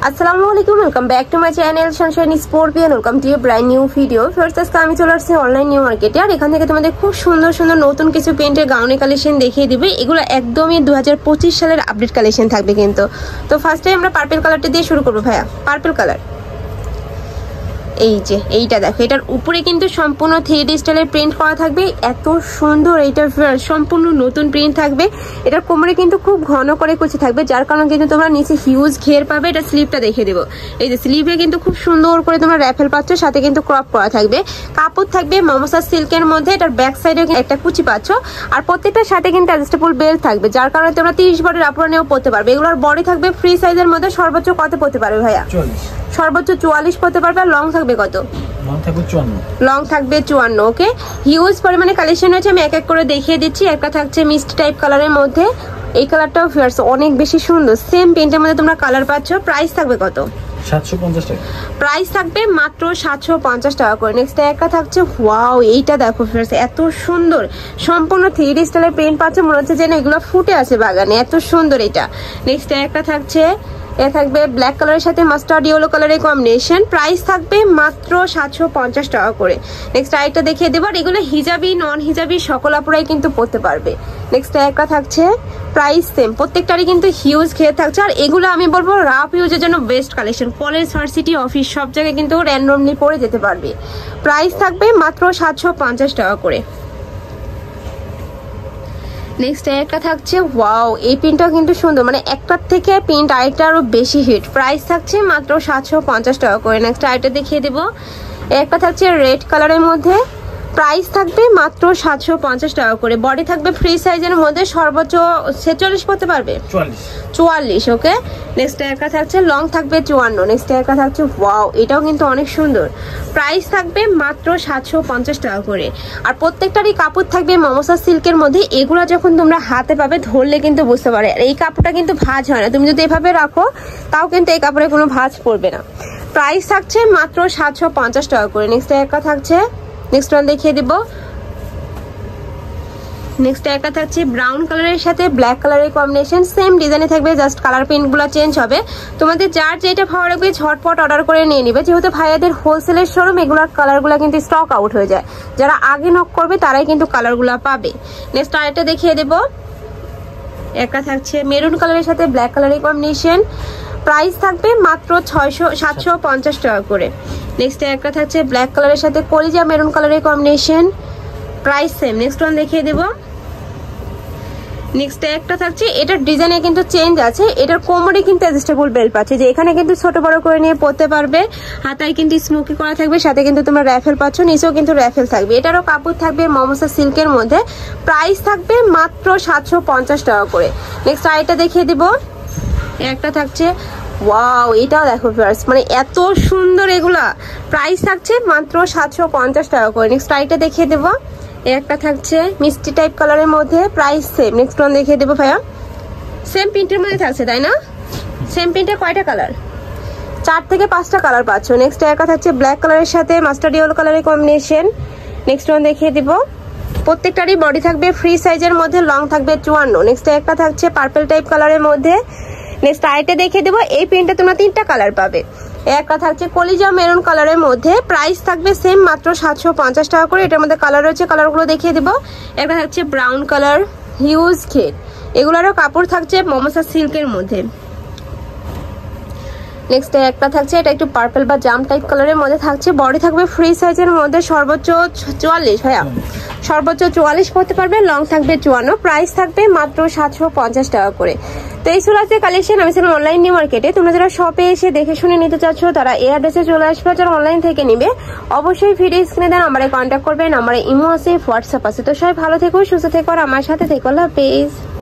আসসালামু আলাইকুম, welcome back to my channel Sunshine scorpion. Welcome to brand new video. First আজকে আমি চলে আসছি অনলাইন নিউ মার্কেটে, আর এখান থেকে তোমাদের খুব সুন্দর সুন্দর নতুন কিছু প্রিন্টের গাউনের কালেকশন দেখিয়ে দিবে। এগুলো একদমই 2025 সালের আপডেট কালেকশন থাকবে কিন্তু। তো ফার্স্টে আমরা পার্পল কালারটা দিয়ে শুরু করবো ভাইয়া। পার্পল কালার, এই যে এইটা দেখো, এটার উপরে কিন্তু সম্পূর্ণ 3D স্টাইলের প্রিন্ট করা থাকবে। এত সুন্দর, এটা সম্পূর্ণ নতুন প্রিন্ট থাকবে। এটার কোমরে কিন্তু খুব ঘন করে কুচি থাকবে, যার কারণে কিন্তু তোমরা নিচে হিউজ ঘের পাবে। এটা স্লিভটা দেখে দেবো, এই যে স্লিভে কিন্তু খুব সুন্দর করে তোমরা র্যাফেল পাচ্ছ, সাথে কিন্তু ক্রপ করা থাকবে। কাপড় থাকবে মমসা সিল্কের মধ্যে। এটার ব্যাক সাইডে একটা কুচি পাচ্ছ, আর প্রত্যেকটার সাথে কিন্তু অ্যাডজাস্টেবল বেল্ট থাকবে, যার কারণে তোমরা 30 বডির আপুরা নিয়েও পরতে পারবে। এগুলোর বডি থাকবে ফ্রি সাইজের মধ্যে। সর্বোচ্চ কত পরতে পারবে ভাইয়া? সর্বোচ্চ 44 পরতে পারবে। আর লং থাকবে কত? লং থাকবে 54। ওকে, হিউজ পরিমাণে কালেকশন হয়েছে, আমি এক এক করে দেখিয়ে দিচ্ছি। একটা থাকছে মিষ্টি টাইপ কালারের মধ্যে, এই কালারটাও ফিয়ার্স অনেক বেশি সুন্দর। সেম প্রিন্টের মধ্যে তোমরা কালার পাচ্ছ। প্রাইস থাকবে কত? 750 টাকা। প্রাইস থাকবে মাত্র 750 টাকা করে। নেক্সট একটা থাকছে, ওয়াও, এইটা দেখো ফিয়ার্স, এত সুন্দর সম্পূর্ণ 3D স্টাইলের প্রিন্ট পাচ্ছ, মনে হচ্ছে যেন এগুলো ফুটে আছে বাগানে, এত সুন্দর এটা। নেক্সট একটা থাকছে, এ থাকবে ব্ল্যাক কালারের সাথে মাস্টার্ড ইয়েলো কালারের কম্বিনেশন। প্রাইস থাকবে মাত্র 750 টাকা করে। নেক্সট আরেকটা দেখিয়ে দেবো। আর এগুলো হিজাবি নন হিজাবি সকল আপুরাই কিন্তু পরতে পারবে। নেক্সট একটা থাকছে, প্রাইস সেম, প্রত্যেকটারই কিন্তু হিউজ খেয়ে থাকছে। আর এগুলো আমি বলবো রাফ ইউজের জন্য best collection. College, varsity, office সব জায়গায় কিন্তু র্যান্ডমলি পরে যেতে পারবে। প্রাইস থাকবে মাত্র 750 টাকা করে। নেক্সট একটা থাকছে, ওয়াও, এই প্রিন্টটাও কিন্তু সুন্দর, মানে একটার থেকে প্রিন্ট আরেকটা আরো বেশি হিট। প্রাইস থাকছে মাত্র 750 টাকা করে। নেক্সট আরেকটা দেখিয়ে দেবো। একটা থাকছে রেড কালারের মধ্যে, প্রাইস থাকবে মাত্র 750 টাকা করে। বডি থাকবে ফ্রি সাইজের মধ্যে, সর্বোচ্চ 46 পরতে পারবে, 44। ওকে, নেক্সট একটা থাকছে লং থাকবে 54। নেক্সট একটা থাকছে, ওয়াও, এটাও কিন্তু অনেক সুন্দর। প্রাইস থাকবে মাত্র 750 টাকা করে। আর প্রত্যেকটারই কাপড় থাকবে মমসা সিল্কের মধ্যে। এগুলো যখন তোমরা হাতে পাবে, ধরলে কিন্তু বুঝতে পারে। আর এই কাপড়টা কিন্তু ভাঁজ হয় না, তুমি যদি এভাবে রাখো তাও কিন্তু এই কাপড়ে কোনো ভাঁজ পড়বে না। প্রাইস থাকছে মাত্র 750 টাকা করে। নেক্সট একটা থাকছে, নেক্সট ওয়ান দেখিয়ে দিব। নেক্সট একটা থাকছে ব্রাউন কালারের সাথে ব্ল্যাক কালারের কম্বিনেশন। সেম ডিজাইনে থাকবে, জাস্ট কালার প্রিন্টগুলো চেঞ্জ হবে। তোমাদের যার যেটা ভালো লাগবে ঝটপট অর্ডার করে নিয়ে নিবে, যেহেতু ভাইয়াদের হোলসেলের শোরুম, এগুলোর কালারগুলো কিন্তু স্টক আউট হয়ে যায়। যারা আগে নক করবে তারাই কিন্তু কালারগুলো পাবে। নেক্সট আরেকটা দেখিয়ে দেবো। একটা থাকছে মেরুন কালারের সাথে ব্ল্যাক কালারের কম্বিনেশন। প্রাইস থাকবে মাত্র 750 টাকা করে। নেক্সট একটা থাকছে ব্ল্যাক কালারের সাথে কলিজা মেরুন কালারের combination. Price same. Next one দেখিয়ে দেবো। নেক্সট একটা থাকছে, এটার ডিজাইনে কিন্তু চেঞ্জ আছে। এটার কোমরে কিন্তু অ্যাডজাস্টেবল বেল্ট পাচ্ছে, যে এখানে কিন্তু ছোট বড় করে নিয়ে পরতে পারবে। হাতায় কিন্তু স্মোকি করা থাকবে, সাথে কিন্তু তোমরা র্যাফেল পাচ্ছ, নিচেও কিন্তু র্যাফেল থাকবে। এটারও কাপড় থাকবে মমসা সিল্কের মধ্যে। প্রাইস থাকবে মাত্র 750 টাকা করে। নেক্সট আরেকটা দেখিয়ে দিব। একটা থাকছে, ওয়াও, এটাও দেখো ফিয়ার্স, মানে এত সুন্দর এগুলা। প্রাইস থাকছে মাত্র 750 টাকা করে। নেক্সট আরেকটা দেখিয়ে দেবো। একটা থাকছে মিষ্টি টাইপ কালারের মধ্যে, প্রাইস সেম। নেক্সট ওয়ান দেখিয়ে দেবো ভাইয়া। সেম প্রিন্টের মধ্যে থাকছে, তাই না? সেম প্রিন্টে কয়টা কালার? 4 থেকে 5টা কালার পাচ্ছ। নেক্সট একটা থাকছে ব্ল্যাক কালারের সাথে মাস্টার্ড ইয়েলো কালারের কম্বিনেশন। নেক্সট ওয়ান দেখিয়ে দিব। প্রত্যেকটারই বডি থাকবে ফ্রি সাইজের মধ্যে, লং থাকবে 54। নেক্সট একটা থাকছে পার্পল টাইপ কালারের মধ্যে। নেক্সট আইটা দেখিয়ে দেবো। এই প্রিন্টে তোমরা 3টা কালার পাবে। একটা থাকছে কলিজা মেরুন কালারের মধ্যে। প্রাইস থাকবে সেম মাত্র 750 টাকা করে। এটার মধ্যে কালার রয়েছে, কালারগুলো দেখিয়ে দেবো। একটা থাকছে ব্রাউন কালার, হিউজ ঘের। এগুলোরও কাপড় থাকছে মমসা সিল্কের মধ্যে। নেক্সট একটা থাকছে, এটা একটু পার্পল বা জাম টাইপ কালারের মধ্যে থাকছে। বডি থাকবে ফ্রি সাইজের মধ্যে, সর্বোচ্চ 44 ভাইয়া, সর্বোচ্চ 44 পড়তে পারবে। লং থাকবে 54। প্রাইস থাকবে মাত্র 750 টাকা করে। তো এই ছিল আজকে কালেকশন। আমি ছিলাম অনলাইন নিউ মার্কেটে। তোমরা যারা শপে এসে দেখে শুনে নিতে চাচ্ছ, তারা এই অ্যাড্রেসে চলে আসবে। যারা অনলাইন থেকে নিবে, অবশ্যই ভিডিও স্ক্রিনে দেন নাম্বারে কন্ট্যাক্ট করবে। নাম্বারে ইমো আছে, হোয়াটসঅ্যাপ আছে। তো সবাই ভালো থেকো, সুস্থ থেকো, আর আমার সাথে থেকো। আল্লাহ হাফেজ।